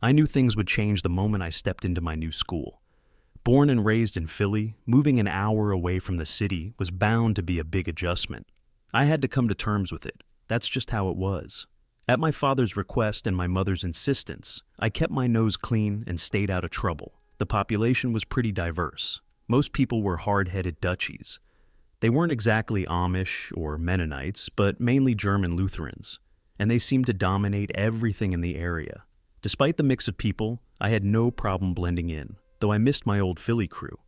I knew things would change the moment I stepped into my new school. Born and raised in Philly, moving an hour away from the city was bound to be a big adjustment. I had to come to terms with it. That's just how it was. At my father's request and my mother's insistence, I kept my nose clean and stayed out of trouble. The population was pretty diverse. Most people were hard-headed Dutchies. They weren't exactly Amish or Mennonites, but mainly German Lutherans, and they seemed to dominate everything in the area. Despite the mix of people, I had no problem blending in, though I missed my old Philly crew.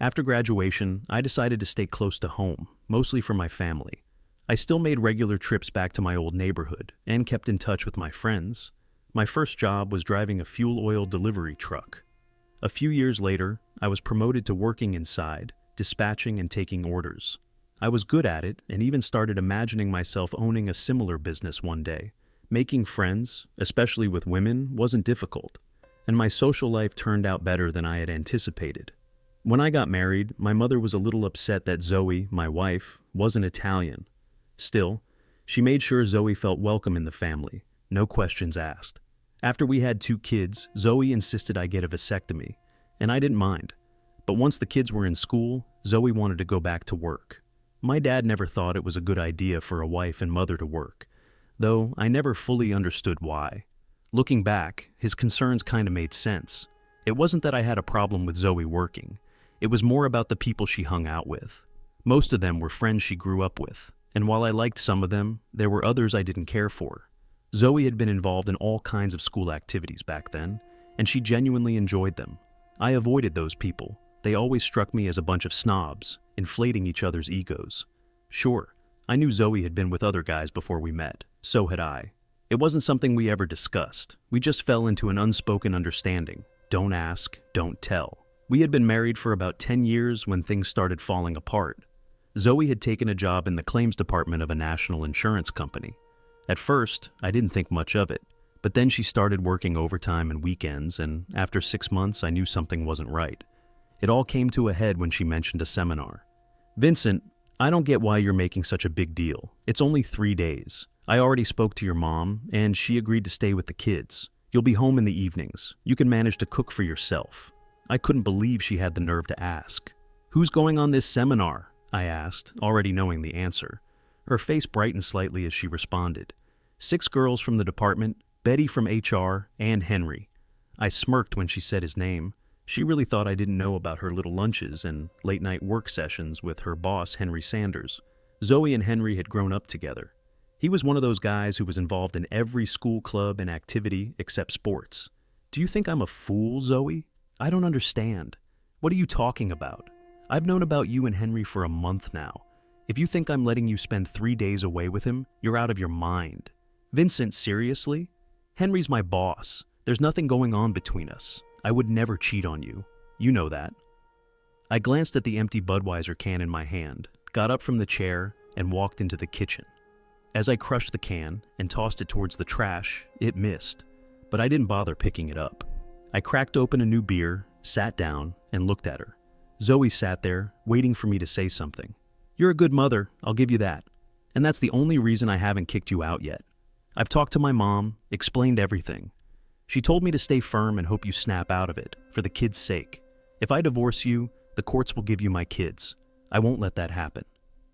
After graduation, I decided to stay close to home, mostly for my family. I still made regular trips back to my old neighborhood and kept in touch with my friends. My first job was driving a fuel oil delivery truck. A few years later, I was promoted to working inside, dispatching and taking orders. I was good at it and even started imagining myself owning a similar business one day. Making friends, especially with women, wasn't difficult, and my social life turned out better than I had anticipated. When I got married, my mother was a little upset that Zoe, my wife, wasn't Italian. Still, she made sure Zoe felt welcome in the family, no questions asked. After we had 2 kids, Zoe insisted I get a vasectomy, and I didn't mind. But once the kids were in school, Zoe wanted to go back to work. My dad never thought it was a good idea for a wife and mother to work, though I never fully understood why. Looking back, his concerns kind of made sense. It wasn't that I had a problem with Zoe working. It was more about the people she hung out with. Most of them were friends she grew up with, and while I liked some of them, there were others I didn't care for. Zoe had been involved in all kinds of school activities back then, and she genuinely enjoyed them. I avoided those people. They always struck me as a bunch of snobs, inflating each other's egos. Sure, I knew Zoe had been with other guys before we met. So had I. It wasn't something we ever discussed. We just fell into an unspoken understanding. Don't ask, don't tell. We had been married for about 10 years when things started falling apart. Zoe had taken a job in the claims department of a national insurance company. At first, I didn't think much of it, but then she started working overtime and weekends, and after 6 months, I knew something wasn't right. It all came to a head when she mentioned a seminar. "Vincent, I don't get why you're making such a big deal. It's only 3 days. I already spoke to your mom, and she agreed to stay with the kids. You'll be home in the evenings. You can manage to cook for yourself." I couldn't believe she had the nerve to ask. "Who's going on this seminar?" I asked, already knowing the answer. Her face brightened slightly as she responded. 6 girls from the department, Betty from HR, and Henry. I smirked when she said his name. She really thought I didn't know about her little lunches and late-night work sessions with her boss, Henry Sanders. Zoe and Henry had grown up together. He was one of those guys who was involved in every school club and activity except sports. "Do you think I'm a fool, Zoe? I don't understand. What are you talking about? I've known about you and Henry for a month now. If you think I'm letting you spend 3 days away with him, you're out of your mind." "Vincent, seriously? Henry's my boss. There's nothing going on between us. I would never cheat on you. You know that." I glanced at the empty Budweiser can in my hand, got up from the chair, and walked into the kitchen. As I crushed the can and tossed it towards the trash, it missed, but I didn't bother picking it up. I cracked open a new beer, sat down, and looked at her. Zoe sat there, waiting for me to say something. "You're a good mother, I'll give you that. And that's the only reason I haven't kicked you out yet. I've talked to my mom, explained everything. She told me to stay firm and hope you snap out of it, for the kids' sake. If I divorce you, the courts will give you my kids. I won't let that happen."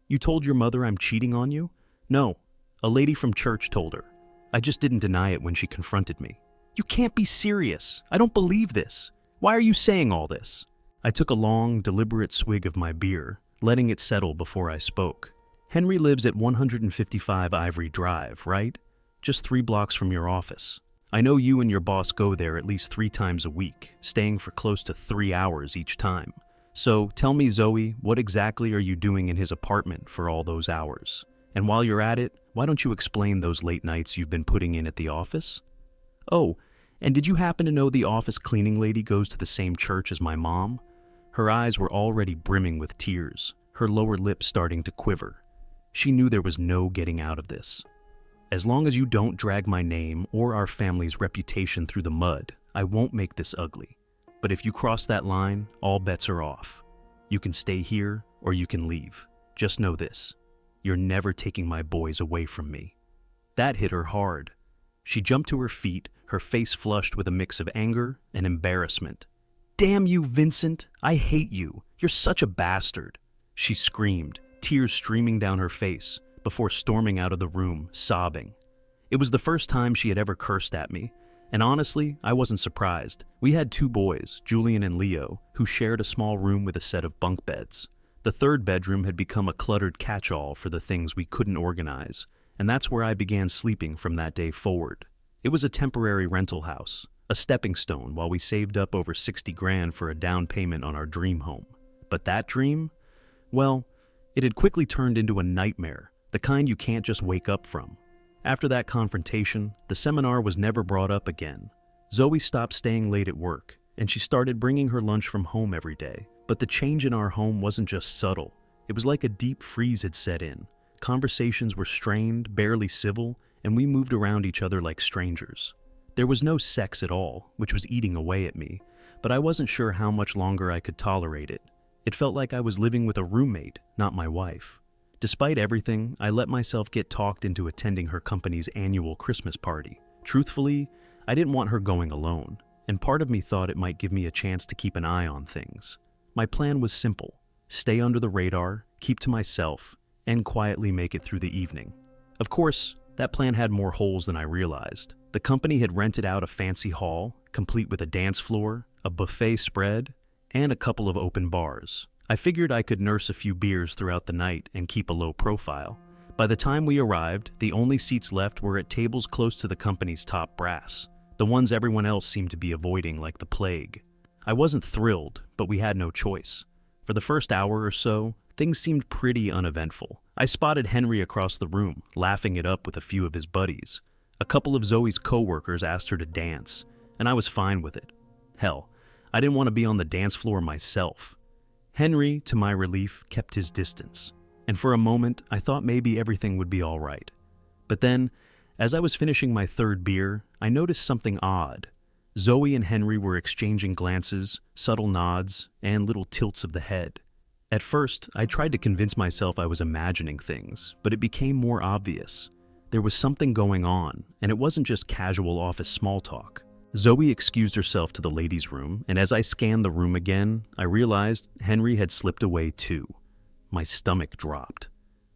"You told your mother I'm cheating on you?" "No. A lady from church told her. I just didn't deny it when she confronted me." "You can't be serious. I don't believe this. Why are you saying all this?" I took a long, deliberate swig of my beer, letting it settle before I spoke. "Henry lives at 155 Ivory Drive, right? Just 3 blocks from your office. I know you and your boss go there at least 3 times a week, staying for close to 3 hours each time. So tell me, Zoe, what exactly are you doing in his apartment for all those hours? And while you're at it, why don't you explain those late nights you've been putting in at the office? Oh, and did you happen to know the office cleaning lady goes to the same church as my mom?" Her eyes were already brimming with tears, her lower lip starting to quiver. She knew there was no getting out of this. "As long as you don't drag my name or our family's reputation through the mud, I won't make this ugly. But if you cross that line, all bets are off. You can stay here or you can leave. Just know this. You're never taking my boys away from me." That hit her hard. She jumped to her feet, her face flushed with a mix of anger and embarrassment. "Damn you, Vincent! I hate you! You're such a bastard!" she screamed, tears streaming down her face, before storming out of the room, sobbing. It was the first time she had ever cursed at me, and honestly, I wasn't surprised. We had 2 boys, Julian and Leo, who shared a small room with a set of bunk beds. The third bedroom had become a cluttered catch-all for the things we couldn't organize, and that's where I began sleeping from that day forward. It was a temporary rental house, a stepping stone while we saved up over 60 grand for a down payment on our dream home. But that dream? Well, it had quickly turned into a nightmare, the kind you can't just wake up from. After that confrontation, the seminar was never brought up again. Zoe stopped staying late at work, and she started bringing her lunch from home every day. But the change in our home wasn't just subtle. It was like a deep freeze had set in. Conversations were strained, barely civil, and we moved around each other like strangers. There was no sex at all, which was eating away at me, but I wasn't sure how much longer I could tolerate it. It felt like I was living with a roommate, not my wife. Despite everything, I let myself get talked into attending her company's annual Christmas party. Truthfully, I didn't want her going alone, and part of me thought it might give me a chance to keep an eye on things. My plan was simple: stay under the radar, keep to myself, and quietly make it through the evening. Of course, that plan had more holes than I realized. The company had rented out a fancy hall, complete with a dance floor, a buffet spread, and a couple of open bars. I figured I could nurse a few beers throughout the night and keep a low profile. By the time we arrived, the only seats left were at tables close to the company's top brass, the ones everyone else seemed to be avoiding like the plague. I wasn't thrilled, but we had no choice. For the first hour or so, things seemed pretty uneventful. I spotted Henry across the room, laughing it up with a few of his buddies. A couple of Zoe's co-workers asked her to dance, and I was fine with it. Hell, I didn't want to be on the dance floor myself. Henry, to my relief, kept his distance, and for a moment I thought maybe everything would be all right. But then, as I was finishing my third beer, I noticed something odd. Zoe and Henry were exchanging glances, subtle nods, and little tilts of the head. At first, I tried to convince myself I was imagining things, but it became more obvious. There was something going on, and it wasn't just casual office small talk. Zoe excused herself to the ladies' room, and as I scanned the room again, I realized Henry had slipped away too. My stomach dropped.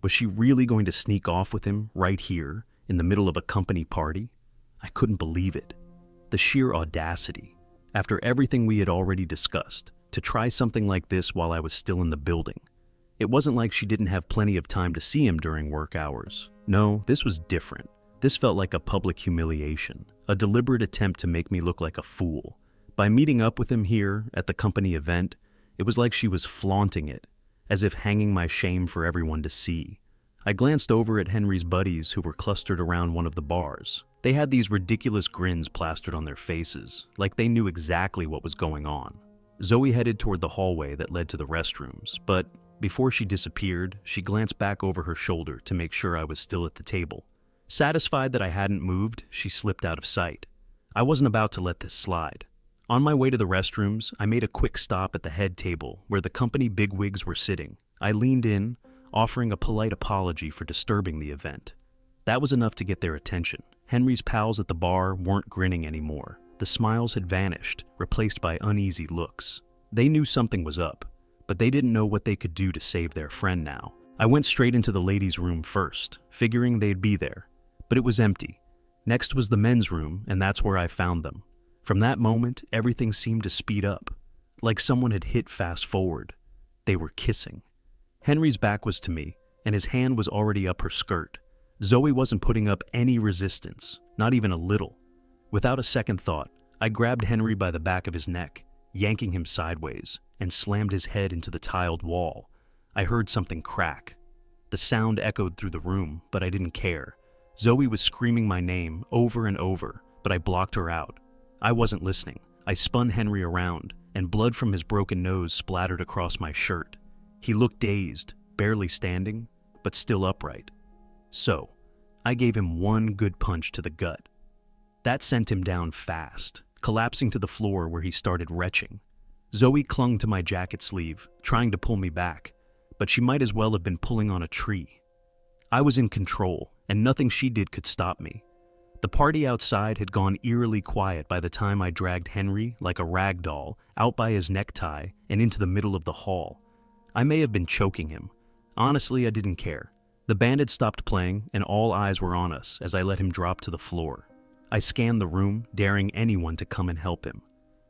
Was she really going to sneak off with him right here, in the middle of a company party? I couldn't believe it. The sheer audacity, after everything we had already discussed, to try something like this while I was still in the building. It wasn't like she didn't have plenty of time to see him during work hours. No, this was different. This felt like a public humiliation, a deliberate attempt to make me look like a fool. By meeting up with him here at the company event, it was like she was flaunting it, as if hanging my shame for everyone to see. I glanced over at Henry's buddies who were clustered around one of the bars. They had these ridiculous grins plastered on their faces, like they knew exactly what was going on. Zoe headed toward the hallway that led to the restrooms, but before she disappeared, she glanced back over her shoulder to make sure I was still at the table. Satisfied that I hadn't moved, she slipped out of sight. I wasn't about to let this slide. On my way to the restrooms, I made a quick stop at the head table where the company bigwigs were sitting. I leaned in, offering a polite apology for disturbing the event. That was enough to get their attention. Henry's pals at the bar weren't grinning anymore. The smiles had vanished, replaced by uneasy looks. They knew something was up, but they didn't know what they could do to save their friend now. I went straight into the ladies' room first, figuring they'd be there. But it was empty. Next was the men's room, and that's where I found them. From that moment, everything seemed to speed up, like someone had hit fast forward. They were kissing. Henry's back was to me, and his hand was already up her skirt. Zoe wasn't putting up any resistance, not even a little. Without a second thought, I grabbed Henry by the back of his neck, yanking him sideways, and slammed his head into the tiled wall. I heard something crack. The sound echoed through the room, but I didn't care. Zoe was screaming my name over and over, but I blocked her out. I wasn't listening. I spun Henry around, and blood from his broken nose splattered across my shirt. He looked dazed, barely standing, but still upright. So, I gave him one good punch to the gut. That sent him down fast, collapsing to the floor where he started retching. Zoe clung to my jacket sleeve, trying to pull me back, but she might as well have been pulling on a tree. I was in control, and nothing she did could stop me. The The party outside had gone eerily quiet by the time I dragged Henry, like a rag doll, out by his necktie and into the middle of the hall. I may have been choking him. Honestly, I didn't care. The band had stopped playing, and all eyes were on us as I let him drop to the floor. I scanned the room, daring anyone to come and help him.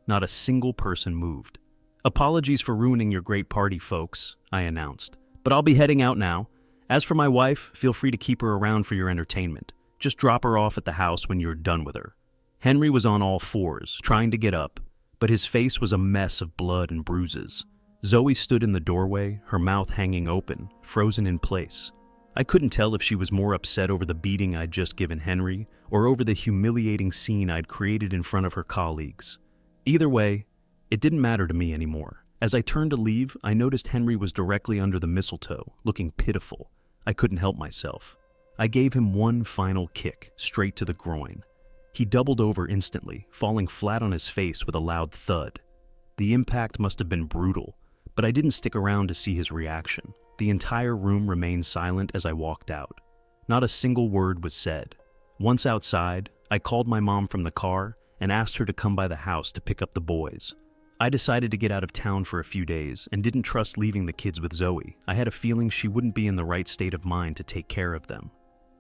Not a single person moved. "Apologies for ruining your great party, folks," I announced, "but I'll be heading out now. As for my wife, feel free to keep her around for your entertainment. Just drop her off at the house when you're done with her." Henry was on all fours, trying to get up, but his face was a mess of blood and bruises. Zoe stood in the doorway, her mouth hanging open, frozen in place. I couldn't tell if she was more upset over the beating I'd just given Henry or over the humiliating scene I'd created in front of her colleagues. Either way, it didn't matter to me anymore. As I turned to leave, I noticed Henry was directly under the mistletoe, looking pitiful. I couldn't help myself. I gave him one final kick, straight to the groin. He doubled over instantly, falling flat on his face with a loud thud. The impact must have been brutal, but I didn't stick around to see his reaction. The entire room remained silent as I walked out. Not a single word was said. Once outside, I called my mom from the car and asked her to come by the house to pick up the boys. I decided to get out of town for a few days and didn't trust leaving the kids with Zoe. I had a feeling she wouldn't be in the right state of mind to take care of them.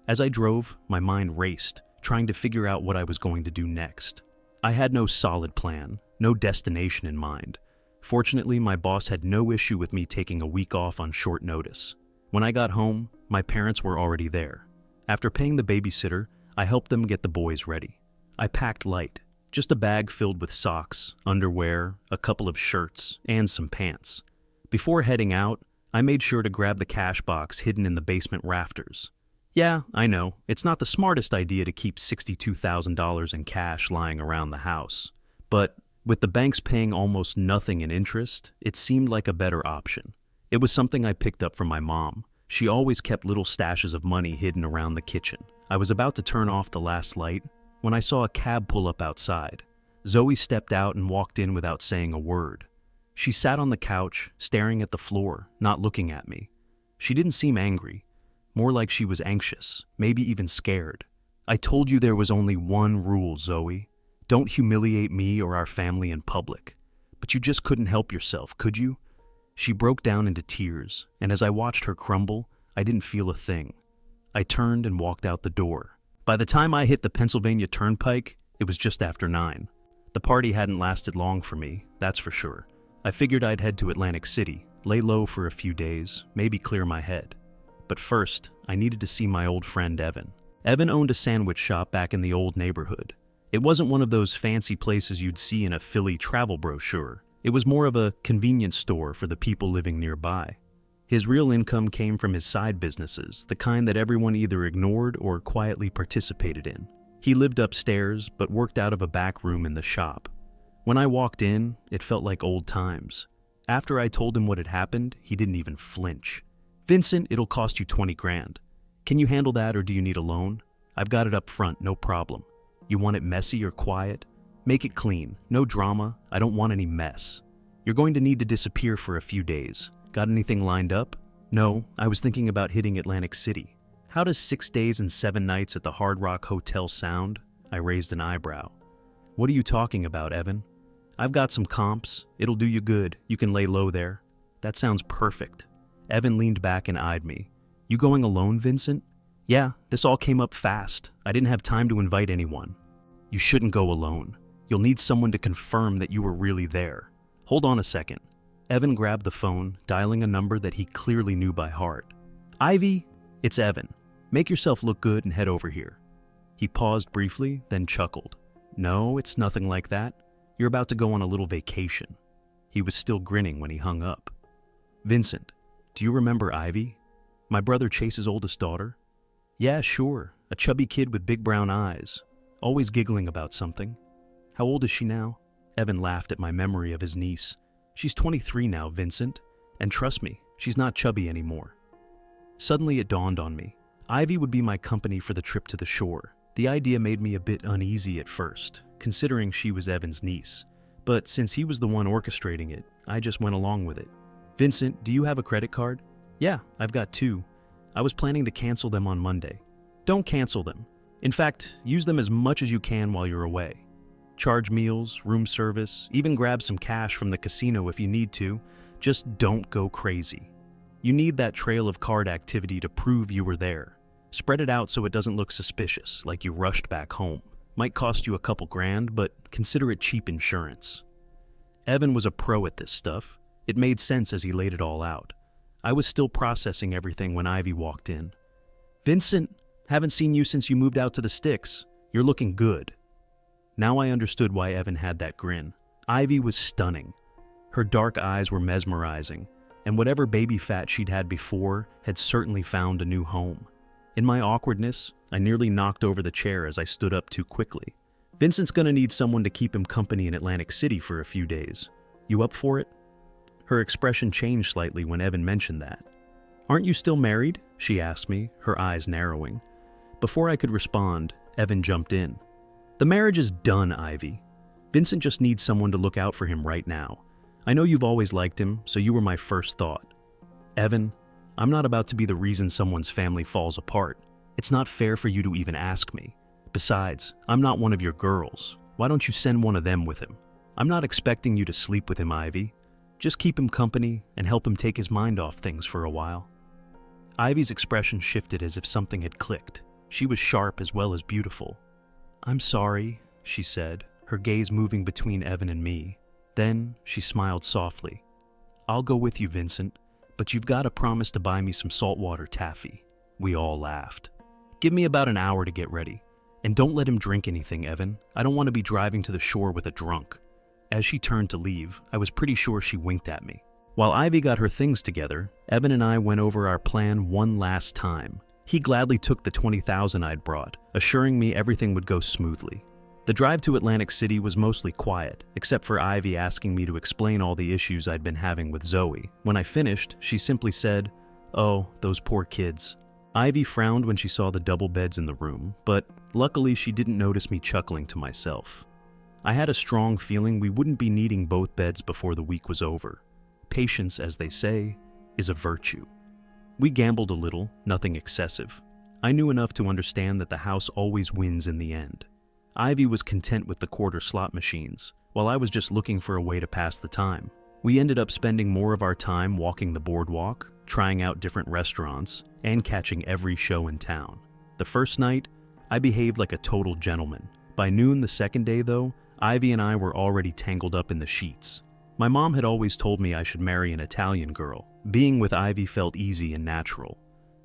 As I drove, my mind raced, trying to figure out what I was going to do next. I had no solid plan, no destination in mind. Fortunately, my boss had no issue with me taking a week off on short notice. When I got home, my parents were already there. After paying the babysitter, I helped them get the boys ready. I packed light, just a bag filled with socks, underwear, a couple of shirts, and some pants. Before heading out, I made sure to grab the cash box hidden in the basement rafters. Yeah, I know, it's not the smartest idea to keep $62,000 in cash lying around the house, but with the banks paying almost nothing in interest, it seemed like a better option. It was something I picked up from my mom. She always kept little stashes of money hidden around the kitchen. I was about to turn off the last light when I saw a cab pull up outside. Zoe stepped out and walked in without saying a word. She sat on the couch, staring at the floor, not looking at me. She didn't seem angry, more like she was anxious, maybe even scared. "I told you there was only one rule, Zoe. Don't humiliate me or our family in public. But you just couldn't help yourself, could you?" She broke down into tears, and as I watched her crumble, I didn't feel a thing. I turned and walked out the door. By the time I hit the Pennsylvania Turnpike, it was just after 9. The party hadn't lasted long for me, that's for sure. I figured I'd head to Atlantic City, lay low for a few days, maybe clear my head. But first, I needed to see my old friend Evan. Evan owned a sandwich shop back in the old neighborhood. It wasn't one of those fancy places you'd see in a Philly travel brochure. It was more of a convenience store for the people living nearby. His real income came from his side businesses, the kind that everyone either ignored or quietly participated in. He lived upstairs, but worked out of a back room in the shop. When I walked in, it felt like old times. After I told him what had happened, he didn't even flinch. "Vincent, it'll cost you 20 grand. Can you handle that or do you need a loan? I've got it up front, no problem. You want it messy or quiet? Make it clean, no drama, I don't want any mess. You're going to need to disappear for a few days. Got anything lined up?" "No, I was thinking about hitting Atlantic City." "How does 6 days and 7 nights at the Hard Rock Hotel sound?" I raised an eyebrow. "What are you talking about, Evan?" "I've got some comps. It'll do you good. You can lay low there." "That sounds perfect." Evan leaned back and eyed me. "You going alone, Vincent?" "Yeah, this all came up fast. I didn't have time to invite anyone." "You shouldn't go alone. You'll need someone to confirm that you were really there. Hold on a second." Evan grabbed the phone, dialing a number that he clearly knew by heart. "Ivy, it's Evan. Make yourself look good and head over here." He paused briefly, then chuckled. "No, it's nothing like that. You're about to go on a little vacation." He was still grinning when he hung up. "Vincent, do you remember Ivy? My brother Chase's oldest daughter?" "Yeah, sure. A chubby kid with big brown eyes. Always giggling about something." "How old is she now?" Evan laughed at my memory of his niece. "She's 23 now, Vincent. And trust me, she's not chubby anymore." Suddenly it dawned on me. Ivy would be my company for the trip to the shore. The idea made me a bit uneasy at first, considering she was Evan's niece. But since he was the one orchestrating it, I just went along with it. "Vincent, do you have a credit card?" "Yeah, I've got 2. I was planning to cancel them on Monday." "Don't cancel them. In fact, use them as much as you can while you're away. Charge meals, room service, even grab some cash from the casino if you need to. Just don't go crazy. You need that trail of card activity to prove you were there. Spread it out so it doesn't look suspicious, like you rushed back home. Might cost you a couple grand, but consider it cheap insurance. Evan was a pro at this stuff. It made sense as he laid it all out. I was still processing everything when Ivy walked in. "Vincent, haven't seen you since you moved out to the sticks. You're looking good." Now I understood why Evan had that grin. Ivy was stunning. Her dark eyes were mesmerizing, and whatever baby fat she'd had before had certainly found a new home. In my awkwardness, I nearly knocked over the chair as I stood up too quickly. "Vincent's gonna need someone to keep him company in Atlantic City for a few days. You up for it?" Her expression changed slightly when Evan mentioned that. "Aren't you still married?" she asked me, her eyes narrowing. Before I could respond, Evan jumped in. "The marriage is done, Ivy. Vincent just needs someone to look out for him right now. I know you've always liked him, so you were my first thought. Evan, I'm not about to be the reason someone's family falls apart. It's not fair for you to even ask me. Besides, I'm not one of your girls. Why don't you send one of them with him? I'm not expecting you to sleep with him, Ivy. Just keep him company and help him take his mind off things for a while." Ivy's expression shifted as if something had clicked. She was sharp as well as beautiful. "I'm sorry," she said, her gaze moving between Evan and me. Then she smiled softly. "I'll go with you, Vincent, but you've got to promise to buy me some saltwater taffy." We all laughed. "Give me about an hour to get ready. And don't let him drink anything, Evan. I don't want to be driving to the shore with a drunk." As she turned to leave, I was pretty sure she winked at me. While Ivy got her things together, Evan and I went over our plan one last time. He gladly took the $20,000 I'd brought, assuring me everything would go smoothly. The drive to Atlantic City was mostly quiet, except for Ivy asking me to explain all the issues I'd been having with Zoe. When I finished, she simply said, "Oh, those poor kids." Ivy frowned when she saw the double beds in the room, but luckily she didn't notice me chuckling to myself. I had a strong feeling we wouldn't be needing both beds before the week was over. Patience, as they say, is a virtue. We gambled a little, nothing excessive. I knew enough to understand that the house always wins in the end. Ivy was content with the quarter slot machines, while I was just looking for a way to pass the time. We ended up spending more of our time walking the boardwalk, trying out different restaurants, and catching every show in town. The first night, I behaved like a total gentleman. By noon the second day, though, Ivy and I were already tangled up in the sheets. My mom had always told me I should marry an Italian girl. Being with Ivy felt easy and natural,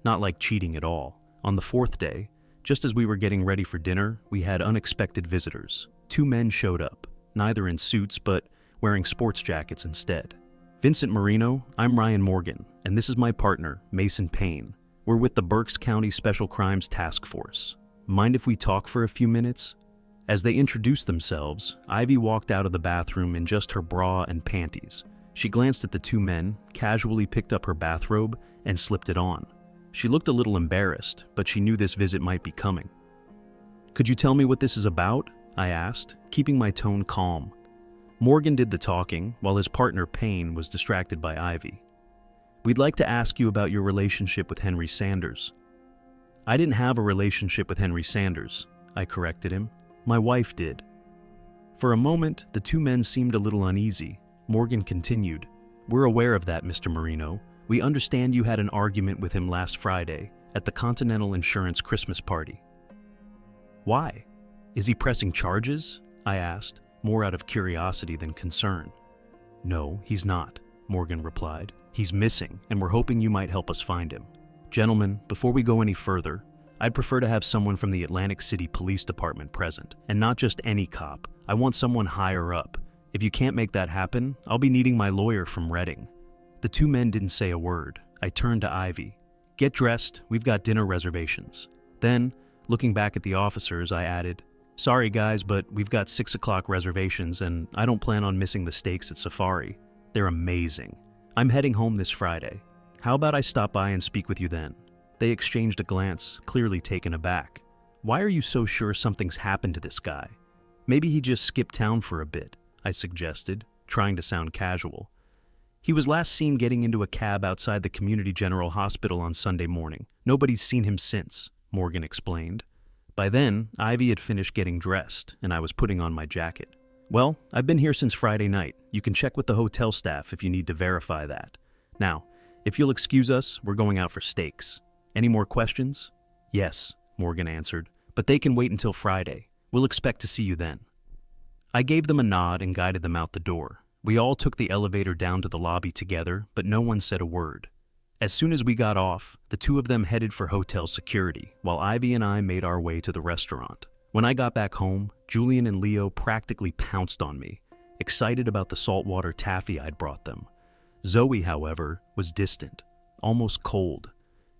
not like cheating at all. On the fourth day, just as we were getting ready for dinner, we had unexpected visitors. 2 men showed up, neither in suits but wearing sports jackets instead. "Vincent Marino, I'm Ryan Morgan, and this is my partner, Mason Payne. We're with the Berks County Special Crimes Task Force. Mind if we talk for a few minutes?" As they introduced themselves, Ivy walked out of the bathroom in just her bra and panties. She glanced at the 2 men, casually picked up her bathrobe, and slipped it on. She looked a little embarrassed, but she knew this visit might be coming. "Could you tell me what this is about?" I asked, keeping my tone calm. Morgan did the talking, while his partner Payne was distracted by Ivy. "We'd like to ask you about your relationship with Henry Sanders." "I didn't have a relationship with Henry Sanders," I corrected him. "My wife did." For a moment, the 2 men seemed a little uneasy. Morgan continued, "We're aware of that, Mr. Marino. We understand you had an argument with him last Friday at the Continental Insurance Christmas party." "Why? Is he pressing charges?" I asked, more out of curiosity than concern. "No, he's not," Morgan replied. "He's missing, and we're hoping you might help us find him. Gentlemen, before we go any further, I'd prefer to have someone from the Atlantic City Police Department present, and not just any cop. I want someone higher up. If you can't make that happen, I'll be needing my lawyer from Reading." The 2 men didn't say a word. I turned to Ivy. "Get dressed, we've got dinner reservations." Then, looking back at the officers, I added, "Sorry guys, but we've got 6 o'clock reservations, and I don't plan on missing the steaks at Safari. They're amazing. I'm heading home this Friday. How about I stop by and speak with you then?" They exchanged a glance, clearly taken aback. "Why are you so sure something's happened to this guy?" "Maybe he just skipped town for a bit," I suggested, trying to sound casual. "He was last seen getting into a cab outside the Community General Hospital on Sunday morning. Nobody's seen him since," Morgan explained. By then, Ivy had finished getting dressed, and I was putting on my jacket. "Well, I've been here since Friday night. You can check with the hotel staff if you need to verify that. Now, if you'll excuse us, we're going out for steaks. Any more questions?" "Yes," Morgan answered, "but they can wait until Friday. We'll expect to see you then." I gave them a nod and guided them out the door. We all took the elevator down to the lobby together, but no one said a word. As soon as we got off, the two of them headed for hotel security, while Ivy and I made our way to the restaurant. When I got back home, Julian and Leo practically pounced on me, excited about the saltwater taffy I'd brought them. Zoe, however, was distant, almost cold.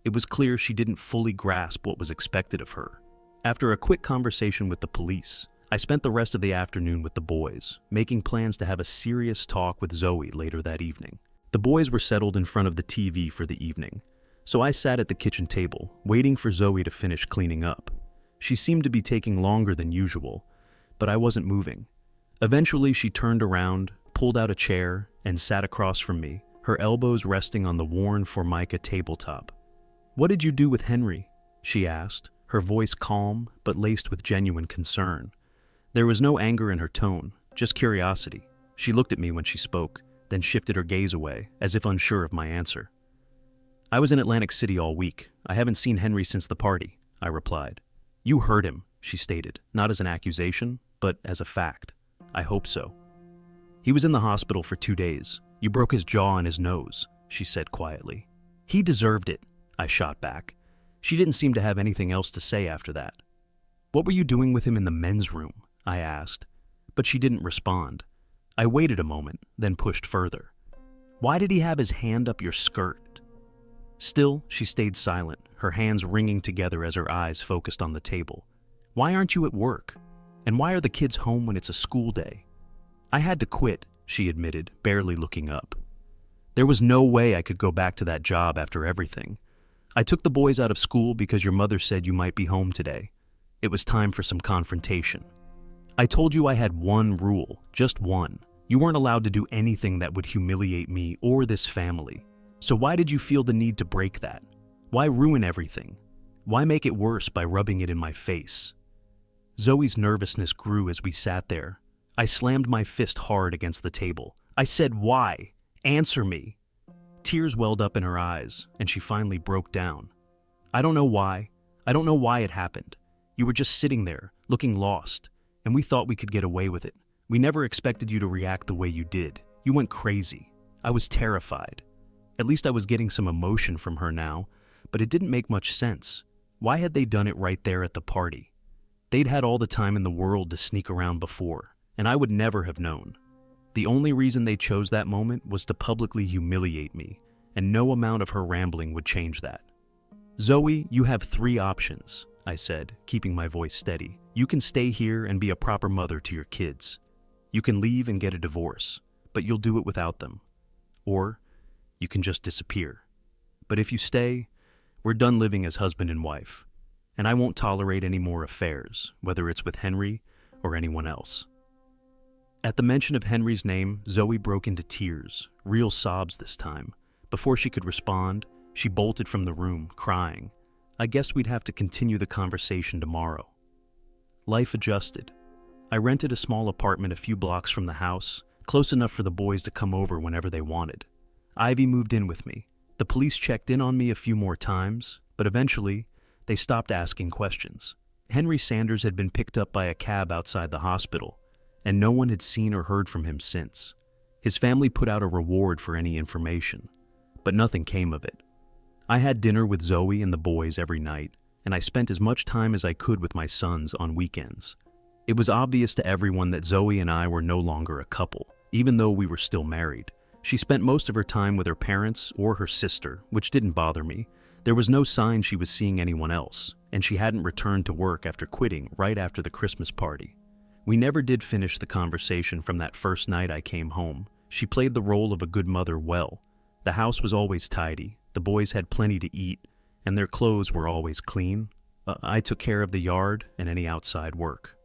It was clear she didn't fully grasp what was expected of her. After a quick conversation with the police, I spent the rest of the afternoon with the boys, making plans to have a serious talk with Zoe later that evening. The boys were settled in front of the TV for the evening, so I sat at the kitchen table, waiting for Zoe to finish cleaning up. She seemed to be taking longer than usual, but I wasn't moving. Eventually, she turned around, pulled out a chair, and sat across from me, her elbows resting on the worn Formica tabletop. "What did you do with Henry?" she asked, her voice calm but laced with genuine concern. There was no anger in her tone, just curiosity. She looked at me when she spoke, then shifted her gaze away, as if unsure of my answer. "I was in Atlantic City all week. I haven't seen Henry since the party," I replied. "You hurt him," she stated, not as an accusation, but as a fact. "I hope so." "He was in the hospital for 2 days. You broke his jaw and his nose," she said quietly. "He deserved it," I shot back. She didn't seem to have anything else to say after that. "What were you doing with him in the men's room?" I asked, but she didn't respond. I waited a moment, then pushed further. "Why did he have his hand up your skirt?" Still, she stayed silent, her hands wringing together as her eyes focused on the table. "Why aren't you at work? And why are the kids home when it's a school day?" "I had to quit," she admitted, barely looking up. "There was no way I could go back to that job after everything. I took the boys out of school because your mother said you might be home today. It was time for some confrontation. I told you I had one rule, just one. You weren't allowed to do anything that would humiliate me or this family. So why did you feel the need to break that? Why ruin everything? Why make it worse by rubbing it in my face?" Zoe's nervousness grew as we sat there. I slammed my fist hard against the table. I said, "Why? Answer me." Tears welled up in her eyes, and she finally broke down. "I don't know why. I don't know why it happened. You were just sitting there, looking lost, and we thought we could get away with it. We never expected you to react the way you did. You went crazy. I was terrified." At least I was getting some emotion from her now, but it didn't make much sense. Why had they done it right there at the party? They'd had all the time in the world to sneak around before, and I would never have known. The only reason they chose that moment was to publicly humiliate me, and no amount of her rambling would change that. "Zoe, you have 3 options," I said, keeping my voice steady. "You can stay here and be a proper mother to your kids. You can leave and get a divorce, but you'll do it without them. Or you can just disappear. But if you stay, we're done living as husband and wife, and I won't tolerate any more affairs, whether it's with Henry or anyone else." At the mention of Henry's name, Zoe broke into tears, real sobs this time. Before she could respond, she bolted from the room, crying. I guess we'd have to continue the conversation tomorrow. Life adjusted. I rented a small apartment a few blocks from the house, close enough for the boys to come over whenever they wanted. Ivy moved in with me. The police checked in on me a few more times, but eventually, they stopped asking questions. Henry Sanders had been picked up by a cab outside the hospital, and no one had seen or heard from him since. His family put out a reward for any information, but nothing came of it. I had dinner with Zoe and the boys every night, and I spent as much time as I could with my sons on weekends. It was obvious to everyone that Zoe and I were no longer a couple, even though we were still married. She spent most of her time with her parents or her sister, which didn't bother me. There was no sign she was seeing anyone else, and she hadn't returned to work after quitting right after the Christmas party. We never did finish the conversation from that first night I came home. She played the role of a good mother well. The house was always tidy, the boys had plenty to eat, and their clothes were always clean. I took care of the yard and any outside work.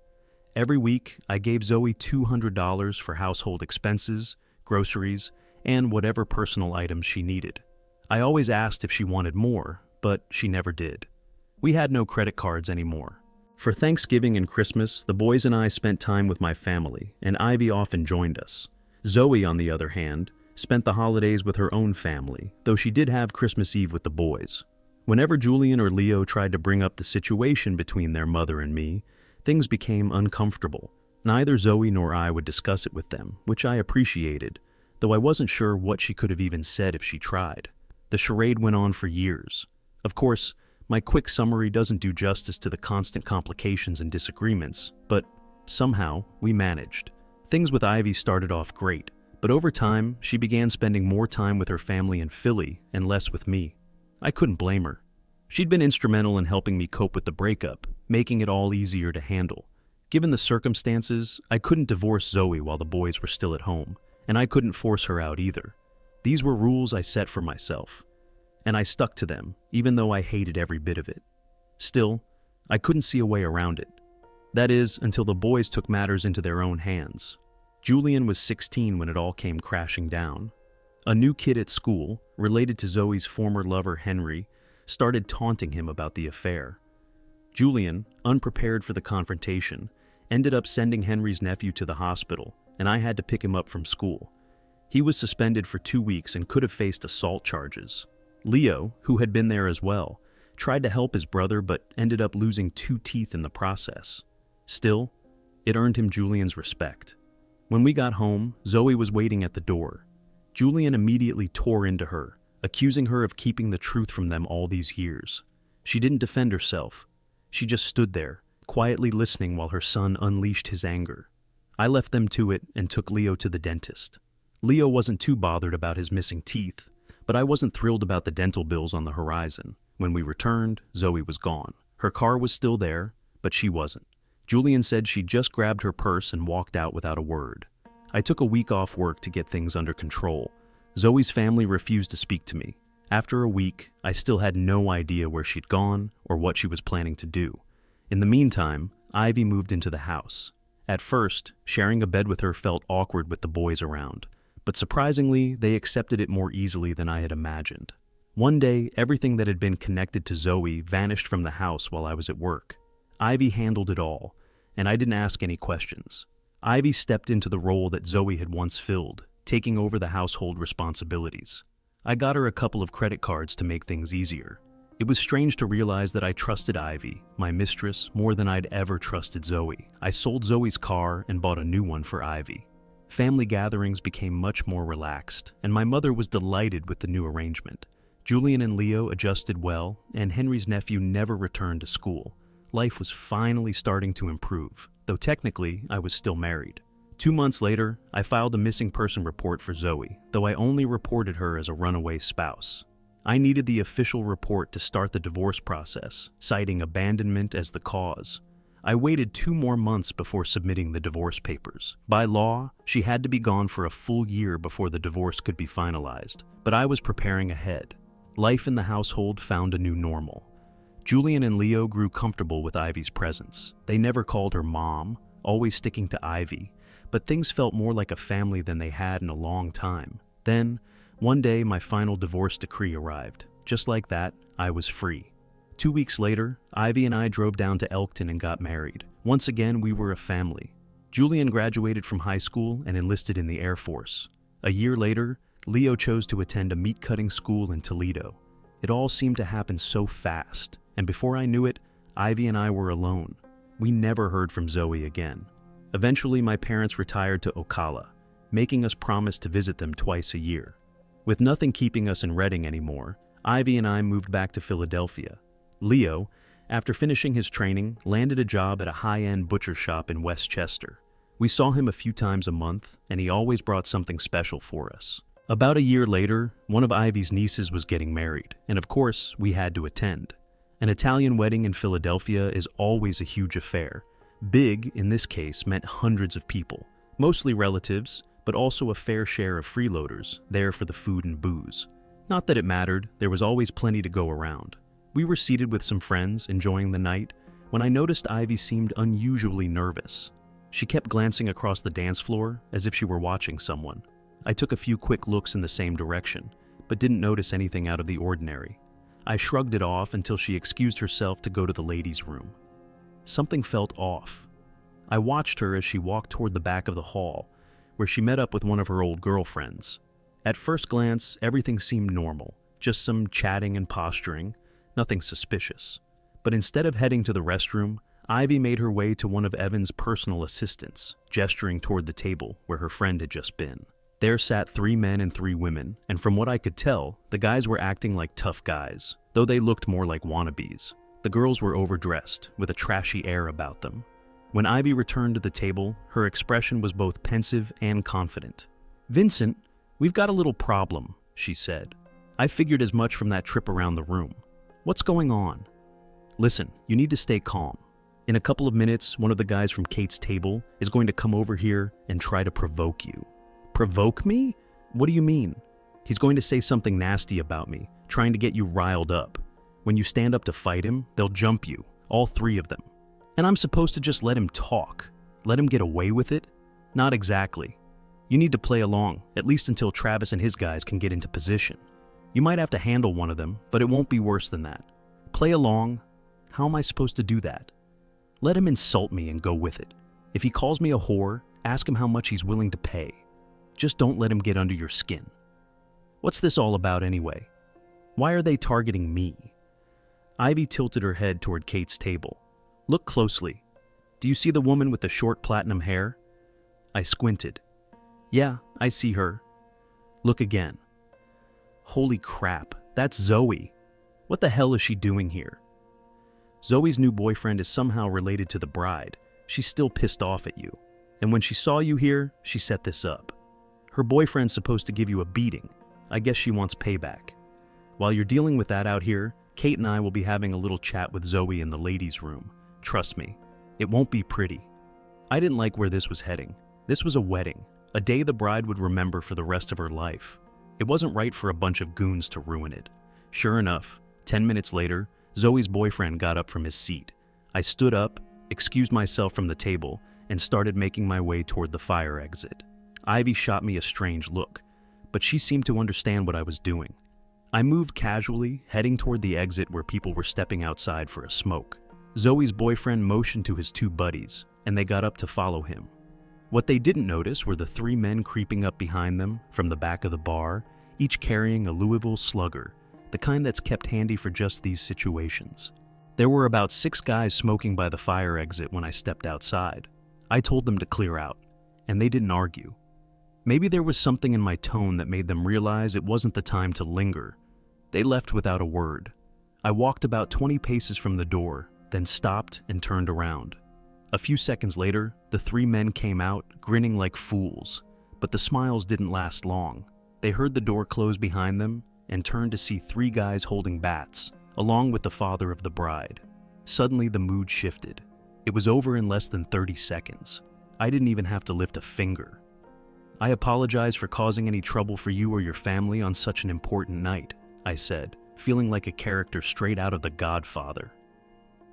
Every week, I gave Zoe $200 for household expenses, groceries, and whatever personal items she needed. I always asked if she wanted more, but she never did. We had no credit cards anymore. For Thanksgiving and Christmas, the boys and I spent time with my family, and Ivy often joined us. Zoe, on the other hand, spent the holidays with her own family, though she did have Christmas Eve with the boys. Whenever Julian or Leo tried to bring up the situation between their mother and me, things became uncomfortable. Neither Zoe nor I would discuss it with them, which I appreciated, though I wasn't sure what she could have even said if she tried. The charade went on for years. Of course, my quick summary doesn't do justice to the constant complications and disagreements, but somehow we managed. Things with Ivy started off great, but over time she began spending more time with her family in Philly and less with me. I couldn't blame her. She'd been instrumental in helping me cope with the breakup, making it all easier to handle. Given the circumstances, I couldn't divorce Zoe while the boys were still at home, and I couldn't force her out either. These were rules I set for myself, and I stuck to them, even though I hated every bit of it. Still, I couldn't see a way around it. That is, until the boys took matters into their own hands. Julian was 16 when it all came crashing down. A new kid at school, related to Zoe's former lover Henry, started taunting him about the affair. Julian, unprepared for the confrontation, ended up sending Henry's nephew to the hospital, and I had to pick him up from school. He was suspended for 2 weeks and could have faced assault charges. Leo, who had been there as well, tried to help his brother but ended up losing 2 teeth in the process. Still, it earned him Julian's respect. When we got home, Zoe was waiting at the door. Julian immediately tore into her, accusing her of keeping the truth from them all these years. She didn't defend herself. She just stood there, quietly listening while her son unleashed his anger. I left them to it and took Leo to the dentist. Leo wasn't too bothered about his missing teeth, but I wasn't thrilled about the dental bills on the horizon. When we returned, Zoe was gone. Her car was still there, but she wasn't. Julian said she just grabbed her purse and walked out without a word. I took a week off work to get things under control. Zoe's family refused to speak to me. After a week, I still had no idea where she'd gone or what she was planning to do. In the meantime, Ivy moved into the house. At first, sharing a bed with her felt awkward with the boys around, but surprisingly, they accepted it more easily than I had imagined. One day, everything that had been connected to Zoe vanished from the house while I was at work. Ivy handled it all, and I didn't ask any questions. Ivy stepped into the role that Zoe had once filled, taking over the household responsibilities. I got her a couple of credit cards to make things easier. It was strange to realize that I trusted Ivy, my mistress, more than I'd ever trusted Zoe. I sold Zoe's car and bought a new one for Ivy. Family gatherings became much more relaxed, and my mother was delighted with the new arrangement. Julian and Leo adjusted well, and Henry's nephew never returned to school. Life was finally starting to improve, though technically I was still married. 2 months later, I filed a missing person report for Zoe, though I only reported her as a runaway spouse. I needed the official report to start the divorce process, citing abandonment as the cause. I waited 2 more months before submitting the divorce papers. By law, she had to be gone for a full year before the divorce could be finalized, but I was preparing ahead. Life in the household found a new normal. Julian and Leo grew comfortable with Ivy's presence. They never called her mom, always sticking to Ivy, but things felt more like a family than they had in a long time. Then, one day, my final divorce decree arrived. Just like that, I was free. 2 weeks later, Ivy and I drove down to Elkton and got married. Once again, we were a family. Julian graduated from high school and enlisted in the Air Force. A year later, Leo chose to attend a meat-cutting school in Toledo. It all seemed to happen so fast, and before I knew it, Ivy and I were alone. We never heard from Zoe again. Eventually, my parents retired to Ocala, making us promise to visit them twice a year. With nothing keeping us in Reading anymore, Ivy and I moved back to Philadelphia. Leo, after finishing his training, landed a job at a high-end butcher shop in Westchester. We saw him a few times a month, and he always brought something special for us. About a year later, one of Ivy's nieces was getting married, and of course, we had to attend. An Italian wedding in Philadelphia is always a huge affair. Big, in this case, meant hundreds of people, mostly relatives, but also a fair share of freeloaders, there for the food and booze. Not that it mattered, there was always plenty to go around. We were seated with some friends, enjoying the night, when I noticed Ivy seemed unusually nervous. She kept glancing across the dance floor, as if she were watching someone. I took a few quick looks in the same direction, but didn't notice anything out of the ordinary. I shrugged it off until she excused herself to go to the ladies' room. something felt off. I watched her as she walked toward the back of the hall, where she met up with one of her old girlfriends. At first glance, everything seemed normal, just some chatting and posturing, nothing suspicious. But instead of heading to the restroom, Ivy made her way to one of Evan's personal assistants, gesturing toward the table where her friend had just been. There sat 3 men and 3 women, and from what I could tell, the guys were acting like tough guys, though they looked more like wannabes. The girls were overdressed, with a trashy air about them. When Ivy returned to the table, her expression was both pensive and confident. "Vincent, we've got a little problem," she said. "I figured as much from that trip around the room. What's going on? Listen, you need to stay calm. In a couple of minutes, one of the guys from Kate's table is going to come over here and try to provoke you." "Provoke me? What do you mean?" "He's going to say something nasty about me, trying to get you riled up. When you stand up to fight him, they'll jump you, all 3 of them. And I'm supposed to just let him talk? Let him get away with it? Not exactly. You need to play along, at least until Travis and his guys can get into position. You might have to handle one of them, but it won't be worse than that. Play along? How am I supposed to do that? Let him insult me and go with it. If he calls me a whore, ask him how much he's willing to pay. Just don't let him get under your skin. What's this all about anyway? Why are they targeting me?" Ivy tilted her head toward Kate's table. "Look closely. Do you see the woman with the short platinum hair?" I squinted. "Yeah, I see her." "Look again." "Holy crap, that's Zoe. What the hell is she doing here?" "Zoe's new boyfriend is somehow related to the bride. She's still pissed off at you. And when she saw you here, she set this up. Her boyfriend's supposed to give you a beating. I guess she wants payback. While you're dealing with that out here, Kate and I will be having a little chat with Zoe in the ladies' room. Trust me, it won't be pretty." I didn't like where this was heading. This was a wedding, a day the bride would remember for the rest of her life. It wasn't right for a bunch of goons to ruin it. Sure enough, 10 minutes later, Zoe's boyfriend got up from his seat. I stood up, excused myself from the table, and started making my way toward the fire exit. Ivy shot me a strange look, but she seemed to understand what I was doing. I moved casually, heading toward the exit where people were stepping outside for a smoke. Zoe's boyfriend motioned to his 2 buddies, and they got up to follow him. What they didn't notice were the 3 men creeping up behind them from the back of the bar, each carrying a Louisville Slugger, the kind that's kept handy for just these situations. There were about 6 guys smoking by the fire exit when I stepped outside. I told them to clear out, and they didn't argue. Maybe there was something in my tone that made them realize it wasn't the time to linger. They left without a word. I walked about 20 paces from the door, then stopped and turned around. A few seconds later, the 3 men came out, grinning like fools, but the smiles didn't last long. They heard the door close behind them and turned to see 3 guys holding bats, along with the father of the bride. Suddenly, the mood shifted. It was over in less than 30 seconds. I didn't even have to lift a finger. "I apologize for causing any trouble for you or your family on such an important night," I said, feeling like a character straight out of The Godfather.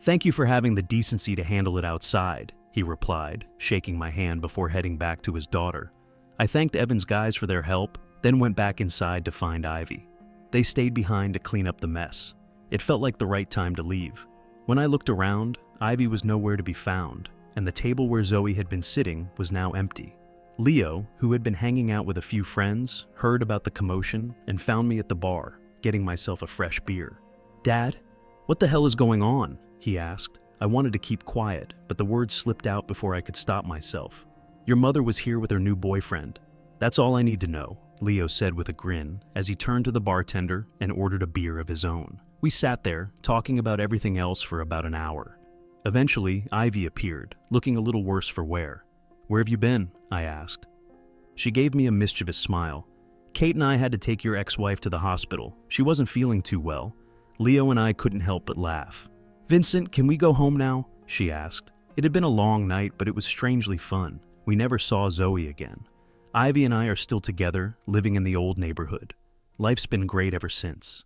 "Thank you for having the decency to handle it outside," he replied, shaking my hand before heading back to his daughter. I thanked Evan's guys for their help, then went back inside to find Ivy. They stayed behind to clean up the mess. It felt like the right time to leave. When I looked around, Ivy was nowhere to be found, and the table where Zoe had been sitting was now empty. Leo, who had been hanging out with a few friends, heard about the commotion and found me at the bar, getting myself a fresh beer. "Dad, what the hell is going on?" he asked. I wanted to keep quiet, but the words slipped out before I could stop myself. "Your mother was here with her new boyfriend. That's all I need to know," Leo said with a grin as he turned to the bartender and ordered a beer of his own. We sat there, talking about everything else for about an hour. Eventually, Ivy appeared, looking a little worse for wear. "Where have you been?" I asked. She gave me a mischievous smile. "Kate and I had to take your ex-wife to the hospital. She wasn't feeling too well." Leo and I couldn't help but laugh. "Vincent, can we go home now?" she asked. It had been a long night, but it was strangely fun. We never saw Zoe again. Ivy and I are still together, living in the old neighborhood. Life's been great ever since.